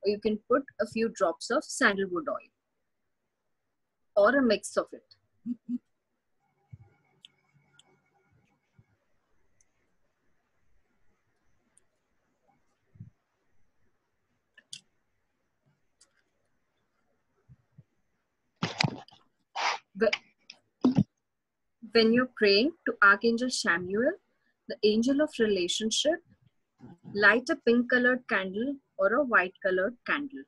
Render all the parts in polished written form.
or you can put a few drops of sandalwood oil or a mix of it. When you're praying to Archangel Chamuel, the angel of relationship, light a pink colored candle or a white colored candle.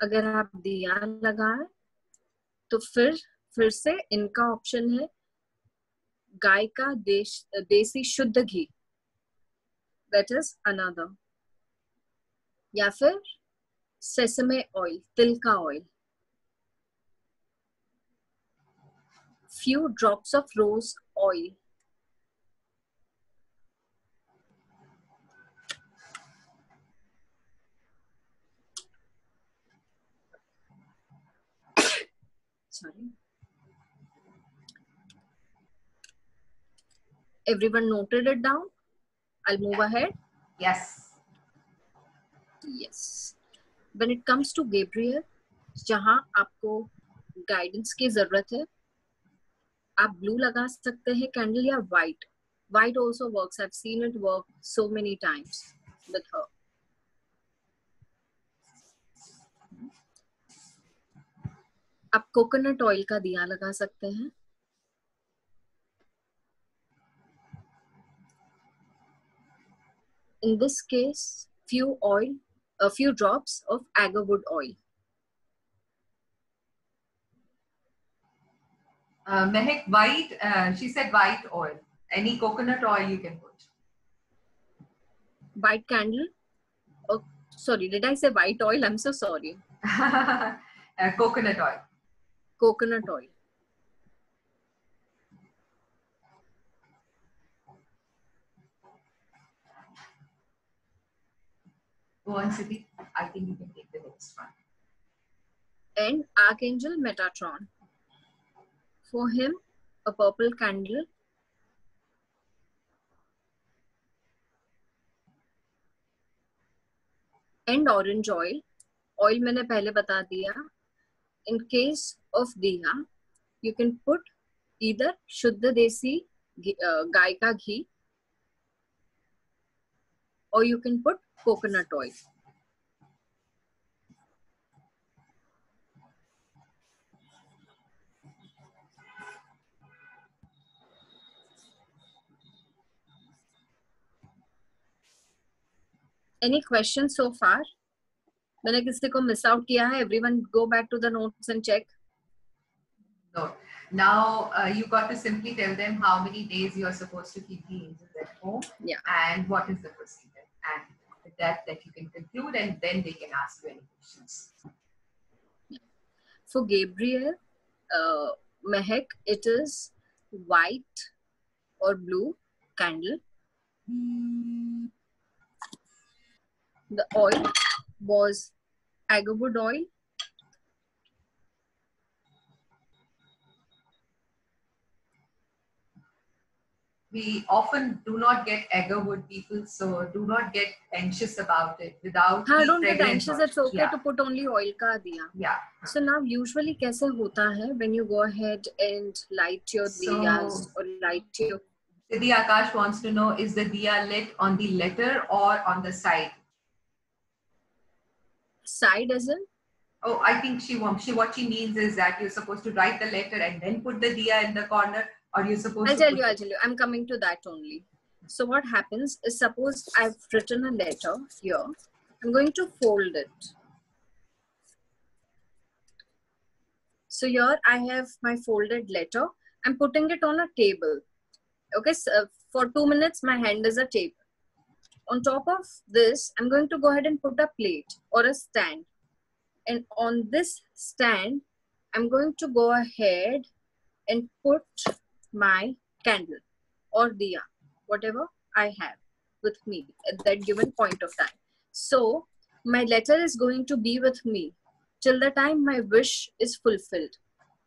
अगर आप दिया लगाए तो फिर से इनका option है गाय का देसी शुद्ध घी, that is another, या फिर sesame oil, तिल का oil, few drops of rose oil. Sorry. Everyone noted it down? I'll move ahead. Yes. Yes. When it comes to Gabriel, जहाँ आपको गाइडेंस की जरूरत है, आप ब्लू लगा सकते हैं कैंडल या white. White also works. I've seen it work so many times with her. आप कोकोनट ऑयल का दिया लगा सकते हैं. In this case, a few drops of agarwood oil. Mehak, white, she said white oil. Any coconut oil you can put. White candle? Oh, sorry, did I say white oil? I'm so sorry. Coconut oil. Coconut oil. Go on, Siddhi. I think you can take the next one. And Archangel Metatron. For him, a purple candle. And orange oil. Oil मैंने पहले बता दिया. In case of diya, you can put either शुद्ध देसी गाय का घी, or you can put coconut oil. Any questions so far? मैंने किसी को miss out किया है? Everyone go back to the notes and check. No. Now you got to simply tell them how many days you are supposed to keep the angels at home. Yeah. And what is the procedure. And with that you can conclude, and then they can ask you any questions. For Gabriel, Mehak, it is white or blue candle. The oil was agarwood oil. We often do not get agarwood, people, so do not get anxious about it. Without don't get anxious. It's okay to put only oil ka diya. Yeah. So now usually kaise hota hai when you go ahead and light your diyas or light your... Siddhi Akash wants to know, is the diya lit on the letter or on the side? Side as in? Oh, I think what she means is that you're supposed to write the letter and then put the diya in the corner, or you're supposed I'll tell you. I'm coming to that only. So what happens is, suppose I've written a letter here. I'm going to fold it. So here I have my folded letter. I'm putting it on a table. Okay, so for 2 minutes, my hand is a table. On top of this, I'm going to go ahead and put a plate or a stand. And on this stand, I'm going to go ahead and put my candle or diya, whatever I have with me at that given point of time. So my letter is going to be with me till the time my wish is fulfilled.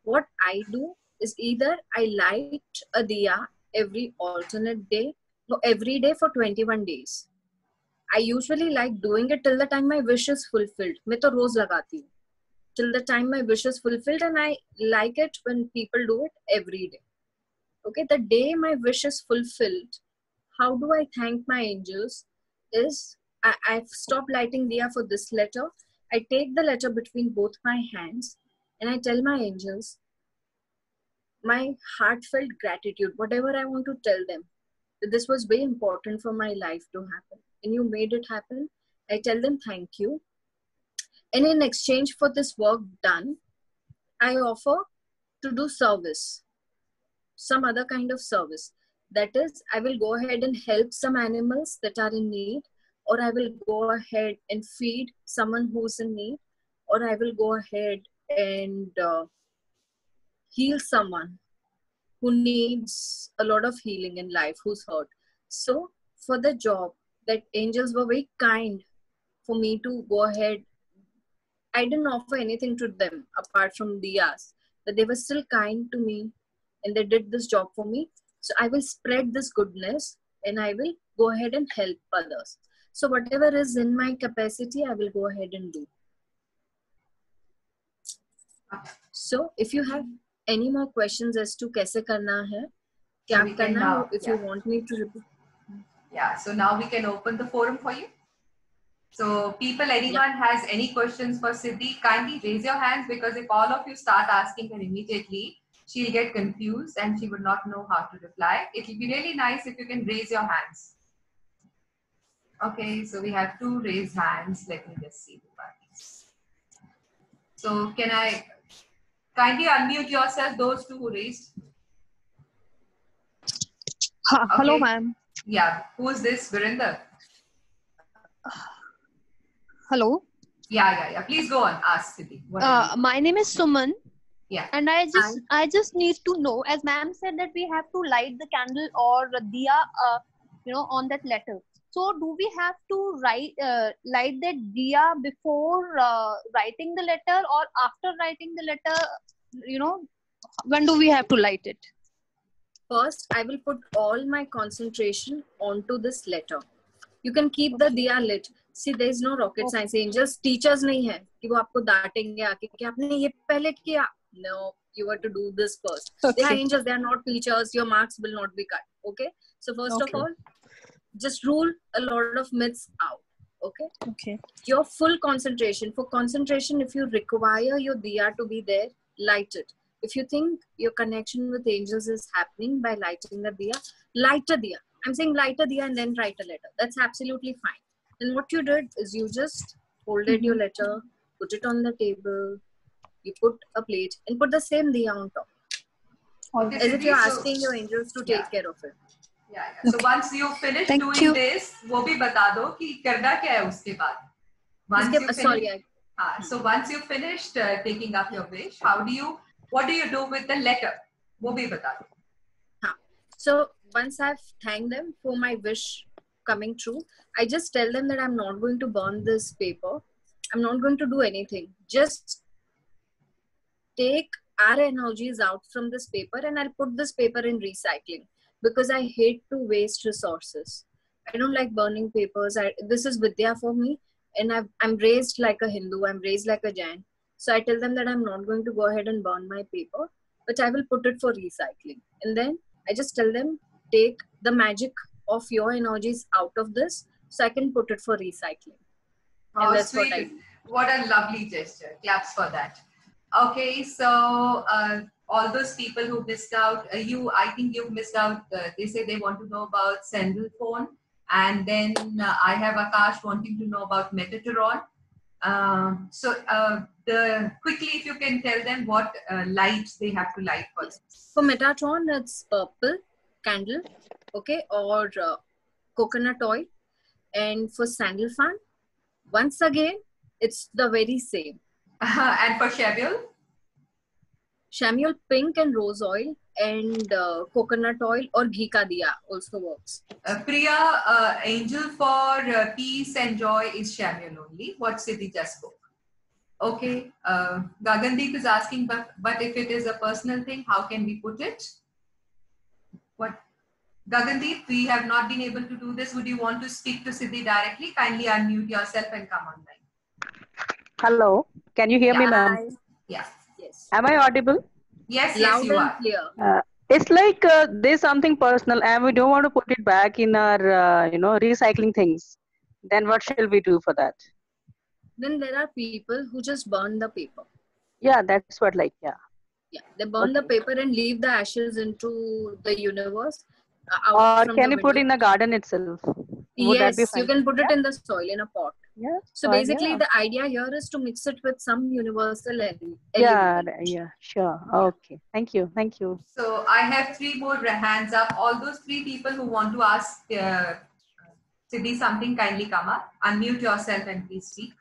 What I do is either I light a diya every alternate day, no, every day for 21 days. I usually like doing it till the time my wish is fulfilled. मैं तो रोज लगाती हूँ. Till the time my wish is fulfilled, and I like it when people do it every day. Okay, the day my wish is fulfilled, how do I thank my angels is I've stopped lighting diya for this letter. I take the letter between both my hands and I tell my angels my heartfelt gratitude, whatever I want to tell them. This was very important for my life to happen and you made it happen. I tell them thank you. And in exchange for this work done, I offer to do service, some other kind of service. That is, I will go ahead and help some animals that are in need, or I will go ahead and feed someone who's in need, or I will go ahead and heal someone who needs a lot of healing in life, who's hurt. So for the job, that angels were very kind for me to go ahead. I didn't offer anything to them apart from diyas, but they were still kind to me and they did this job for me. So I will spread this goodness and I will go ahead and help others. So whatever is in my capacity, I will go ahead and do. So if you have any more questions as to kaise karna hai, kya karna hai, if you want me to repeat. Yeah, so now we can open the forum for you. So people, anyone has any questions for Siddhi, kindly raise your hands, because if all of you start asking her immediately, she'll get confused and she would not know how to reply. It will be really nice if you can raise your hands. Okay, so we have 2 raised hands. Let me just see the parties. So can I kindly unmute yourself, those 2 who raised? Okay. Hello, ma'am. Yeah, who is this? Virinder? Hello. Yeah. Please go on. Ask Siddhi. My name is Suman. Yeah. And I just need to know, as ma'am said that we have to light the candle or diya, on that letter. So do we have to light that diya before writing the letter, or after writing the letter? When do we have to light it? First, I will put all my concentration onto this letter. You can keep the diya lit. See, there is no rocket science. Angels, teachers नहीं है कि वो आपको डांटेंगे आके कि आपने ये पहले किया. No, you have to do this first. They are angels. They are not teachers. Your marks will not be cut. Okay. So first of all, just rule a lot of myths out. Okay. Your full concentration. For concentration, if you require your diya to be there, light it. If you think your connection with angels is happening by lighting the diya, light a diya. I'm saying light a diya and then write a letter. That's absolutely fine. And what you did is you just folded your letter, put it on the table, you put a plate and put the same diya on top. Okay, as if you're asking your angels to take care of it. Yeah. So once you finish doing this, वो भी बता दो कि करना क्या है उसके बाद. So once you finished taking up your wish, what do you do with the letter? वो भी बता दो. So once I've thanked them for my wish coming true, I just tell them that I'm not going to burn this paper. I'm not going to do anything. Just take our energies out from this paper and I'll put this paper in recycling, because I hate to waste resources. I don't like burning papers. This is Vidya for me, and I'm raised like a Hindu. I'm raised like a Jain. So I tell them that I'm not going to go ahead and burn my paper, but I will put it for recycling. And then I just tell them, take the magic of your energies out of this so I can put it for recycling. Oh, and that's sweet. What a lovely gesture. Claps for that. Okay, so all those people who missed out, I think you missed out. They say they want to know about Sendel phone, and then I have Akash wanting to know about Metatron. Quickly, if you can tell them what lights they have to light for. For Metatron, it's purple candle, okay, or coconut oil, and for Sandal fan, once again, it's the very same. And for Shamuel? Shamuel, pink and rose oil, and coconut oil or ghee ka diya also works. Priya, angel for peace and joy is Shamuel only. What Siddhi just spoke. Okay. Gagandeep is asking, but if it is a personal thing, how can we put it? What? Gagandeep, we have not been able to do this. Would you want to speak to Siddhi directly? Kindly unmute yourself and come online. Hello. Can you hear me, Yeah. ma'am? Hi. Yes. Yes. Am I audible? Yes, Loud you and are. clear. It's like there's something personal and we don't want to put it back in our, recycling things. Then what shall we do for that? Then there are people who just burn the paper. Yeah, that's what yeah. Yeah, they burn the Okay. paper and leave the ashes into the universe Or out from can the you put window. in the garden itself? Would that be Yes, you fine? can put it Yeah, in the soil in a pot. yeah, So soil, basically, yeah. the idea here is to mix it with some universal Yeah, element. yeah, sure. Okay. Thank you. Thank you. So I have 3 more hands up. All those 3 people who want to ask Siddhi something, kindly come up. Unmute yourself and please speak.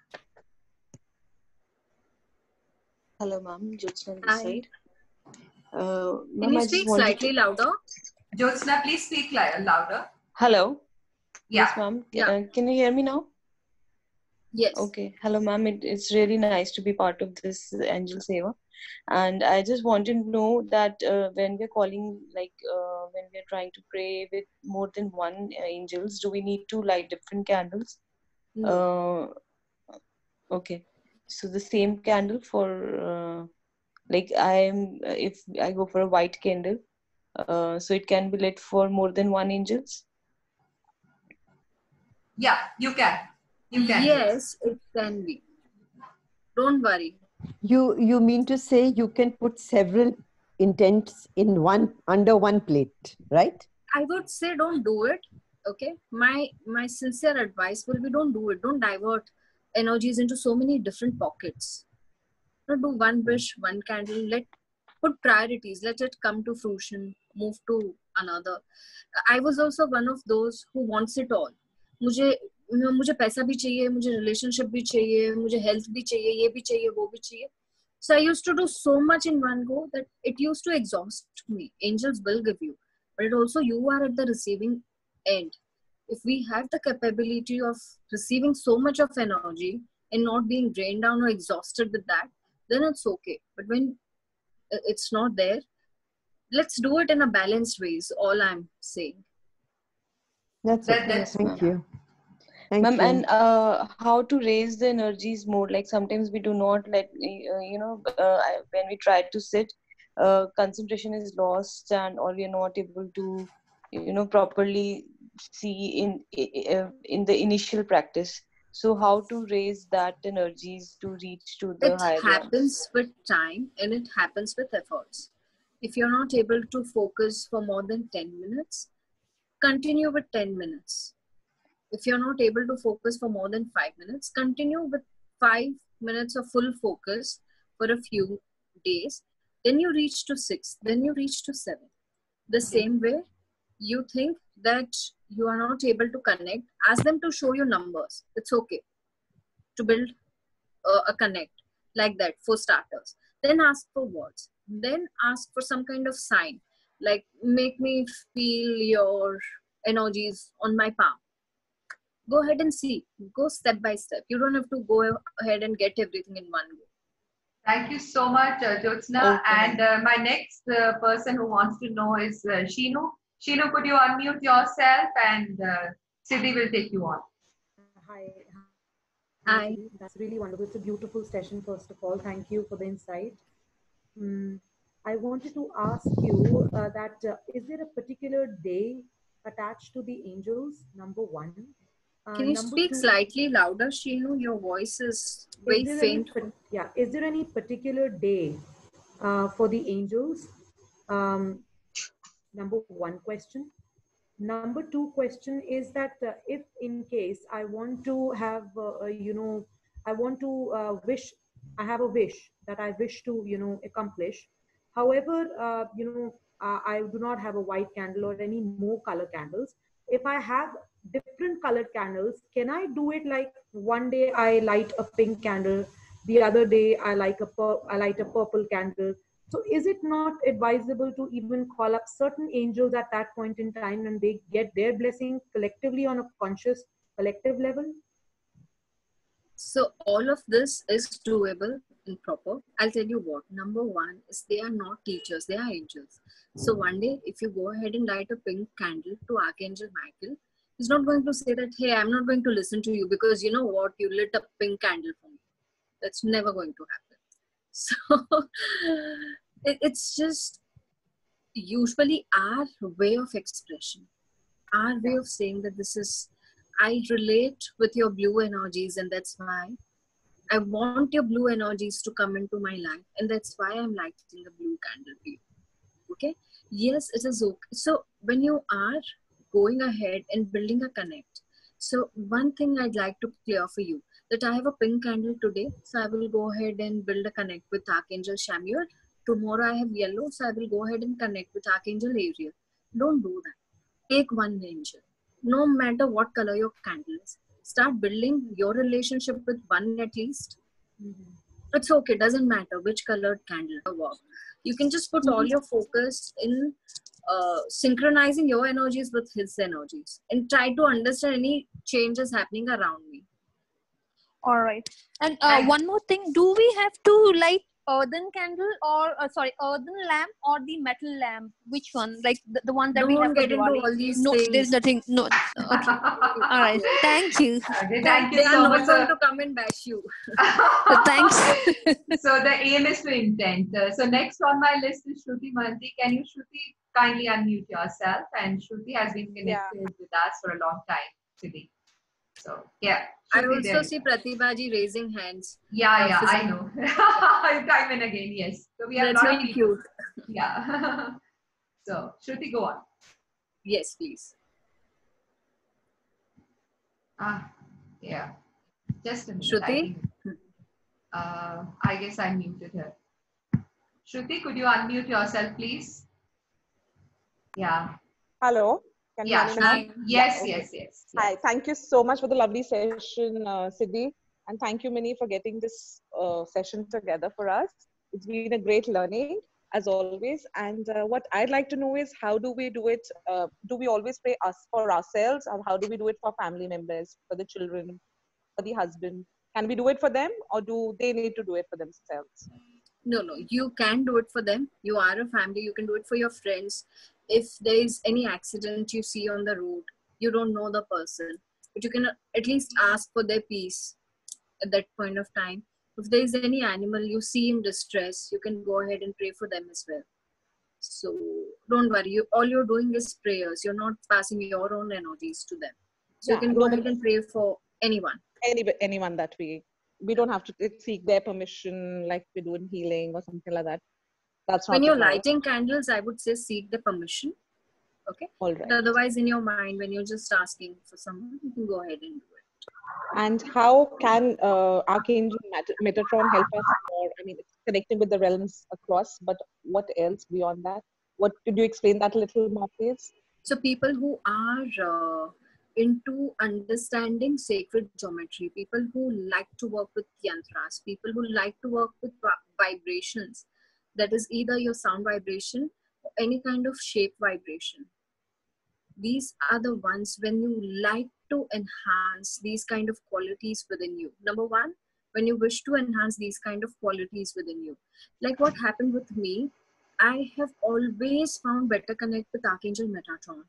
Hello, ma'am. Jyotsna on this Hi. side. Can Ma'am, you I just speak wanted slightly to. louder? Jyotsna, please speak louder. Hello. Yeah. Yes, ma'am. Yeah. Can you hear me now? Yes. Okay. Hello, ma'am. It's really nice to be part of this Angel Seva. And I just wanted to know that when we're calling, when we're trying to pray with more than one angels, do we need to light different candles? No. Okay. So the same candle for, if I go for a white candle, so it can be lit for more than one angels? Yeah, you can. You can. Yes, it can be. Don't worry. You mean to say you can put several intents in one under one plate, right? I would say don't do it. Okay. My sincere advice will be don't do it. Don't divert energies into so many different pockets. Don't do one wish, one candle. Put priorities. Let it come to fruition. Move to another. I was also one of those who wants it all. मुझे पैसा भी चाहिए, मुझे relationship भी चाहिए, मुझे health भी चाहिए, ये भी चाहिए, वो भी चाहिए. So I used to do so much in one go that it used to exhaust me. Angels will give you, but it also you are at the receiving end. If we have the capability of receiving so much of energy and not being drained down or exhausted with that, then it's okay. But when it's not there, let's do it in a balanced way is all I'm saying. That's okay. That's Thank you. Thank Ma'am, you. and how to raise the energies more? Like sometimes we do not when we try to sit, concentration is lost, and or we are not able to, properly see in the initial practice. So how to raise that energies to reach to the It higher realms? happens with time and it happens with efforts. If you're not able to focus for more than 10 minutes, continue with 10 minutes. If you're not able to focus for more than 5 minutes, continue with 5 minutes of full focus for a few days. Then you reach to 6, then you reach to 7. The same way, you think that you are not able to connect, ask them to show you numbers. It's okay to build a connect like that for starters. Then ask for words. Then ask for some kind of sign, like make me feel your energies on my palm. Go ahead and see. Go step by step. You don't have to go ahead and get everything in one go. Thank you so much, Jyotsna. Okay. And my next person who wants to know is Sheenu. Sheenu, could you unmute yourself and Siddhi will take you on. Hi. Hi. That's really wonderful. It's a beautiful session, first of all. Thank you for the insight. I wanted to ask you is there a particular day attached to the angels, number one? Can you Number speak two, slightly louder, Sheenu? Your voice is very faint. Is there any particular day for the angels? Number one question. Number two question is that if in case I want to have, I want to wish, I have a wish that I wish to, accomplish. However, I do not have a white candle or any more color candles. If I have different colored candles, can I do it like one day I light a pink candle, the other day I light a purple candle? So is it not advisable to even call up certain angels at that point in time and they get their blessing collectively on a conscious collective level? So all of this is doable and proper. I'll tell you what. Number one is they are not teachers, they are angels. So one day, if you go ahead and light a pink candle to Archangel Michael, he's not going to say that, hey, I'm not going to listen to you because you know what, you lit a pink candle for me. That's never going to happen. So it's just usually our way of expression, our way of saying that this is, I relate with your blue energies, and that's why I want your blue energies to come into my life, and that's why I'm lighting a blue candle for you. Okay? Yes, it is okay. So when you are going ahead and building a connect, so one thing I'd like to clear for you, that I have a pink candle today, so I will go ahead and build a connect with Archangel Chamuel. Tomorrow I have yellow, so I will go ahead and connect with Archangel Ariel. Don't do that. Take one angel. No matter what color your candle is. Start building your relationship with one at least. It's okay. Doesn't matter which colored candle or work. You can just put all your focus in synchronizing your energies with his energies and try to understand any changes happening around me. All right. And one more thing, do we have to light earthen candle or earthen lamp or the metal lamp? Which one? Like the one that we have Don't for get into Diwali? all these No, things. there's nothing. No. Okay. All right. Thank you. Okay, thank you They are so not much. going to come and bash you. Thanks. So the aim is to intent. So next on my list is Shruti Manti. Can you, Shruti, kindly unmute yourself? And Shruti has been connected with us for a long time today. So yeah. I Shruti, also see Pratibhaji raising hands. Yeah, I know. Time and again, yes. So we have That's a lot of very people. cute. Yeah. So Shruti, go on. Yes, please. Yeah. Just a minute. Shruti? I guess I muted her. Shruti, could you unmute yourself, please? Yeah. Hello. Can you hear me now? Yes, Okay. yes. Hi. Thank you so much for the lovely session, Siddhi. And thank you, Minnie, for getting this session together for us. It's been a great learning, as always. And what I'd like to know is, how do we do it? Do we always pray for ourselves, or how do we do it for family members, for the children, for the husband? Can we do it for them, or do they need to do it for themselves? No, you can do it for them. You are a family. You can do it for your friends. If there is any accident you see on the road, you don't know the person, but you can at least ask for their peace at that point of time. If there is any animal you see in distress, you can go ahead and pray for them as well. So don't worry. All you're doing is prayers. You're not passing your own energies to them. So you can go ahead and pray for anyone. Anyone that we don't have to seek their permission like we do in healing or something like that. That's not when you're lighting candles, I would say seek the permission. Okay. All right. But otherwise, in your mind, when you're just asking for someone, you can go ahead and do it. And how can Archangel Metatron help us more? I mean, it's connecting with the realms across, but what else beyond that? What could you explain that a little more, please? So people who are into understanding sacred geometry, people who like to work with yantras, people who like to work with vibrations, that is either your sound vibration or any kind of shape vibration. These are the ones when you like to enhance these kind of qualities within you. Number one, when you wish to enhance these kind of qualities within you. Like what happened with me, I have always found better connect with Archangel Metatron.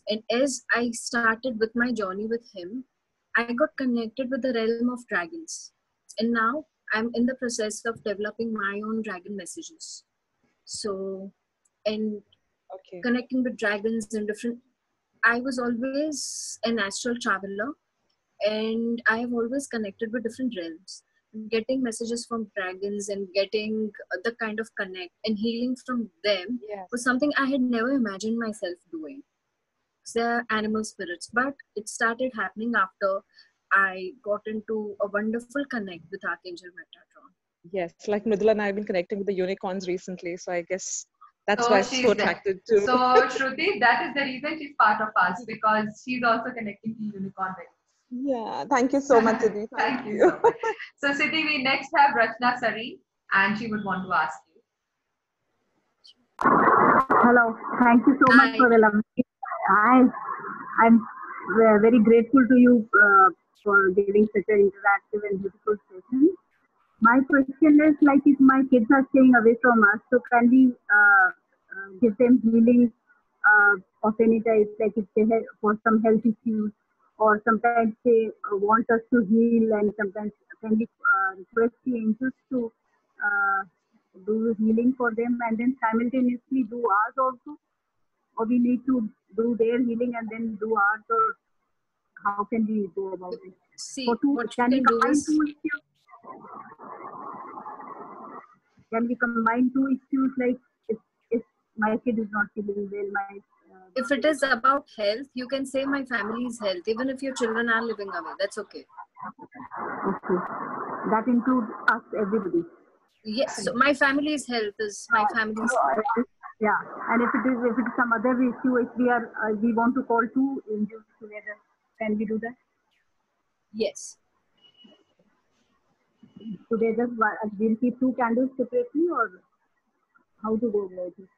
And as I started with my journey with him, I got connected with the realm of dragons. And now I'm in the process of developing my own dragon messages. So, and connecting with dragons and different, I was always an astral traveler, and I have always connected with different realms. Getting messages from dragons and getting the kind of connect and healing from them was something I had never imagined myself doing. They're animal spirits, but it started happening after I got into a wonderful connect with Archangel Metatron. Yes, like Mridula and I have been connecting with the unicorns recently, so I guess that's why I'm so attracted to. So Shruti, that is the reason she's part of us, because she's also connecting to unicorn. Yeah, thank you so much, Siddhi. Thank you so much. So Siddhi, we next have Rachna Sari, and she would want to ask you. Hello, thank you so much for the lovely. I'm very grateful to you for giving such an interactive and beautiful session. My question is like if my kids are staying away from us, so can we give them healing of any type, like if they have for some health issues, or sometimes they want us to heal, and sometimes can we request the angels to do healing for them and then simultaneously do ours also, or we need to do their healing and then do ours, or how can we go about it? See, what you can do is, can we combine two issues, like if my kid is not feeling well, if it is about health, you can say my family's health, even if your children are living away. That's okay. Okay. That includes us, everybody. Yes. So my family's health is my family's health. Yeah. And if it is some other issue, if we want to call two angels together, can we do that? Yes. Together, we'll keep two candles separately, or how to go about it?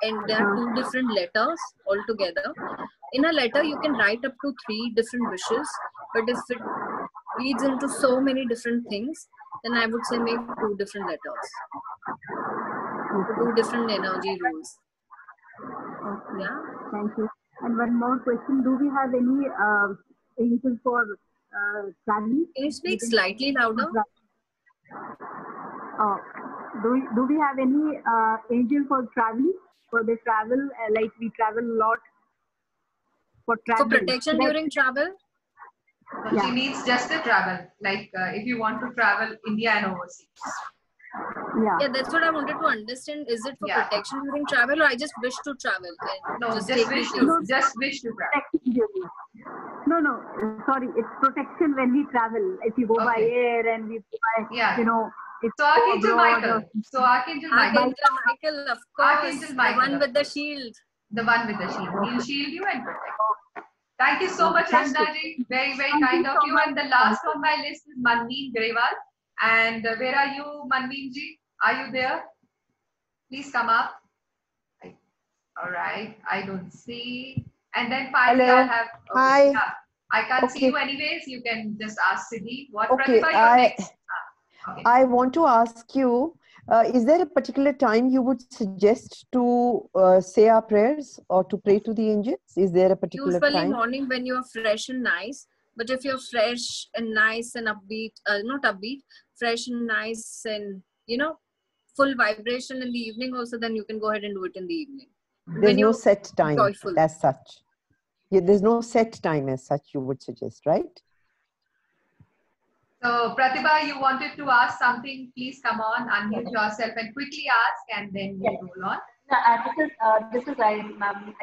And there are two different letters altogether. In a letter, you can write up to 3 different wishes, but if it leads into so many different things, then I would say make 2 different letters. 2 different energy rules. Okay. Yeah. Thank you. And one more question: do we have any angels for traveling? Can you speak slightly louder? Do we have any angel for traveling? For the travel, like we travel a lot for travel. For protection during travel? Yeah. She needs just the travel, like if you want to travel India and overseas. Yeah, that's what I wanted to understand. Is it for protection during travel, or I just wish to travel? No, just wish to travel. No, sorry, it's protection when we travel. If you go by air and we go by, So Archangel Michael. Archangel Michael, of course. Archangel Michael. The one with the shield. The one with the shield. He'll shield you and protect. Thank you so much, Rachna ji. Very, very kind of you. And the last on my list is Manveen Grewal. And where are you, Manveen ji? Are you there? Please come up. All right. I don't see. And then finally, I'll have. Okay, hi. Yeah. I can't see you anyways. You can just ask Siddhi. What Pratibha, you're next? Okay. I want to ask you, is there a particular time you would suggest to say our prayers or to pray to the angels? Is there a particular time? Usually morning when you're fresh and nice. But if you're fresh and nice and upbeat, not upbeat, fresh and nice and, full vibration in the evening also, then you can go ahead and do it in the evening. There's no set time joyful. As such. Yeah, there's no set time as such you would suggest, right? So, Pratibha, you wanted to ask something. Please come on, unmute yourself and quickly ask, and then we'll roll on. No, this is I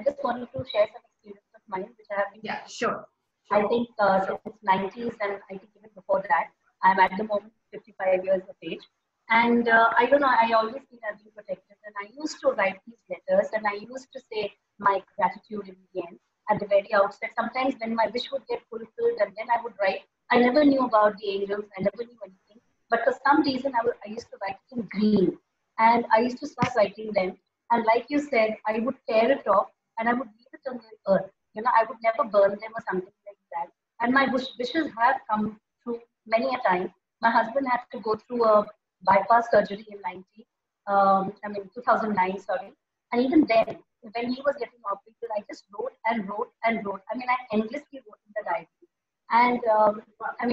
just wanted to share some experience of mine, which I have been. Yeah, sure. I think since 90s, and I think even before that, I'm at the moment 55 years of age. And I don't know, I always feel I've been protected. And I used to write these letters, and I used to say my gratitude in the end, at the very outset. Sometimes when my wish would get fulfilled, and then I would write. I never knew about the angels. I never knew anything. But for some reason, I used to write it in green. And I used to start writing them. And like you said, I would tear it off, and I would leave it on the earth. I would never burn them or something like that. And my wishes have come true many a time. My husband had to go through a bypass surgery in 2009, sorry. And even then, when he was getting operated, I just wrote and wrote and wrote. I endlessly wrote in the diary. And,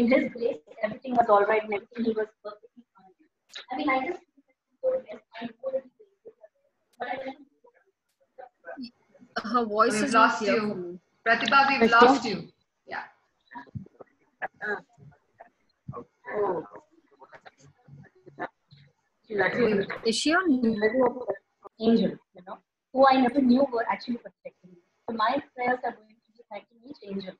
his grace, everything was all right and everything, he was perfectly fine. I just... Her voice we've is lost here. You. Pratibha, we've lost you. Yeah. Is she on angel, who I never knew were actually protecting me. So my prayers are going to be thanking each angel,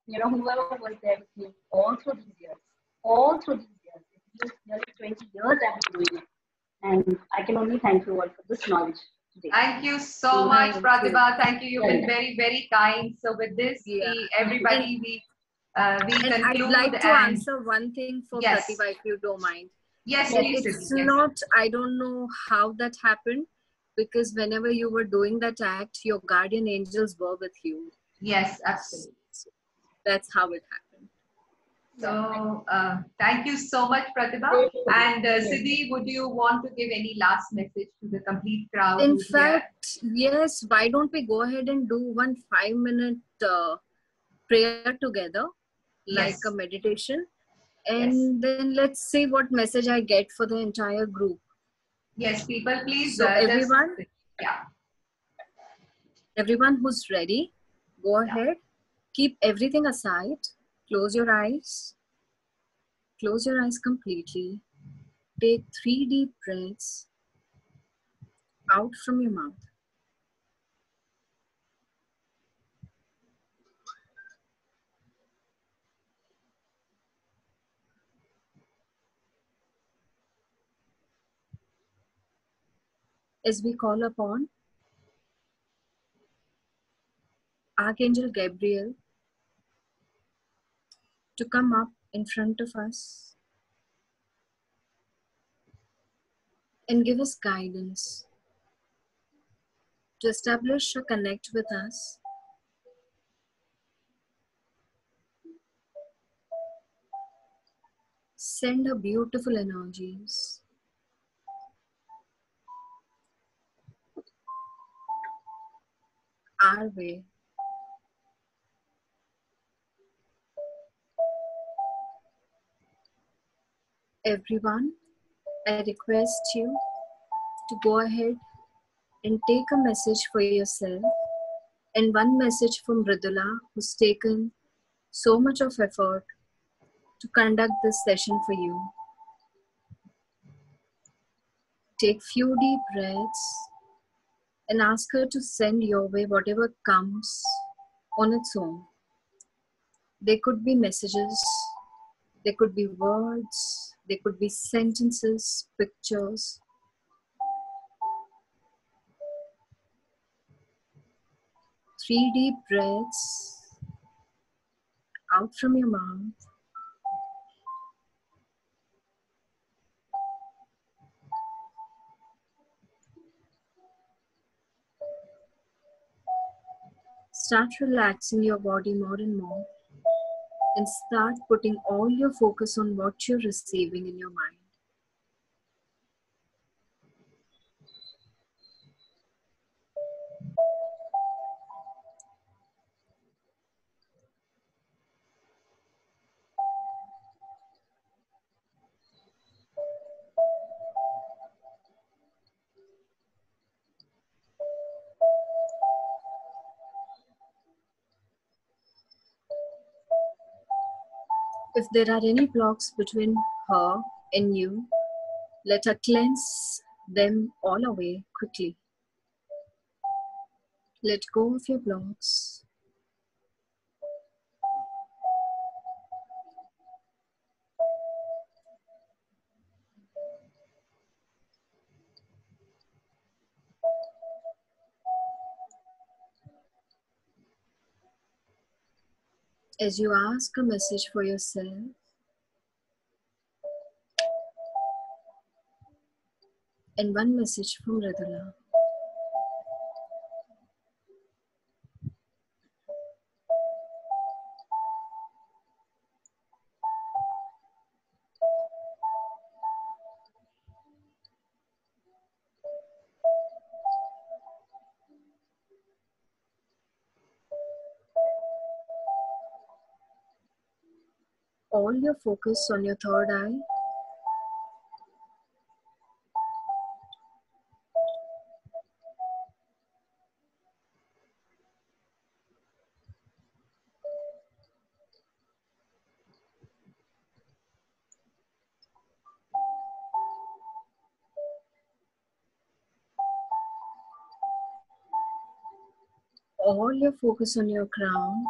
whoever was there with me all through these years. It's been nearly 20 years I've been doing it. And I can only thank you all for this knowledge today. Thank you so much, Pratibha. Thank you. You've been very, very kind. So with this, everybody, we conclude. I'd like to answer one thing for Pratibha, if you don't mind. Yes, please. It's not, I don't know how that happened, because whenever you were doing that act, your guardian angels were with you. Yes, absolutely. That's how it happened. So thank you so much, Pratibha. And Siddhi, would you want to give any last message to the complete crowd? In who's here? fact, yes, why don't we go ahead and do one 5-minute prayer together, like Yes. a meditation, Yes. and then let's see what message I get for the entire group. Yes, people, please. So everyone, yeah. everyone who's ready, go ahead, keep everything aside, close your eyes completely, take 3 deep breaths out from your mouth. As we call upon Archangel Gabriel to come up in front of us and give us guidance, to establish a connect with us, send her beautiful energies our way. Everyone, I request you to go ahead and take a message for yourself and one message from Mridula, who's taken so much of effort to conduct this session for you. Take few deep breaths and ask her to send your way whatever comes on its own. They could be messages, they could be words, they could be sentences, pictures. 3 deep breaths out from your mouth. Start relaxing your body more and more and start putting all your focus on what you're receiving in your mind. If there are any blocks between her and you, let her cleanse them all away quickly. Let go of your blocks. As you ask a message for yourself, and one message from Mridula. All your focus on your third eye. All your focus on your crown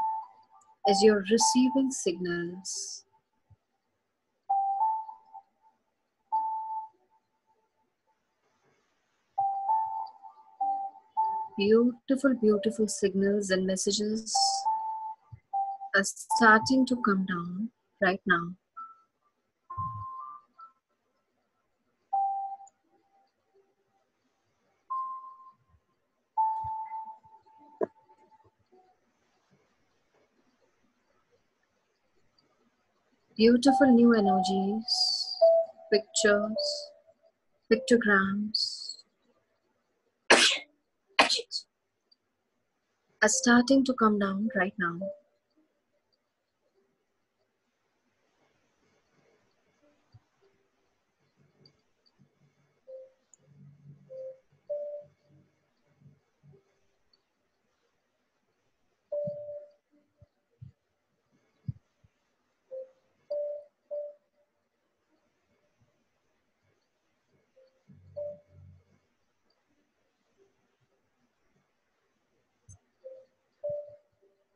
as you're receiving signals. Beautiful, beautiful signals and messages are starting to come down right now. beautiful new energies, pictures, pictograms are starting to come down right now.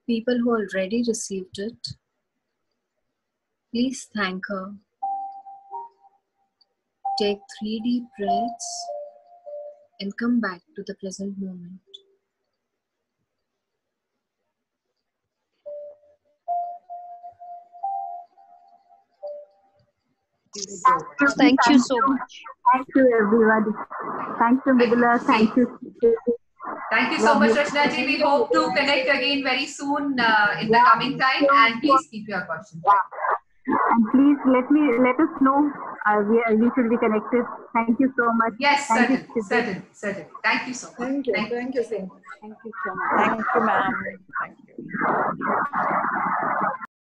People who already received it, please thank her. Take 3 deep breaths and come back to the present moment. Thank you so much. Thank you, everybody. Thank you, Mridula. Thank you. Thank you so much, Rachna ji. We hope to connect again very soon in the coming time. And please keep your questions. And please let us know. We should be connected. Thank you so much. Yes, Thank certain. Thank you so much. Thank you so much. Thank you, ma'am. Thank you.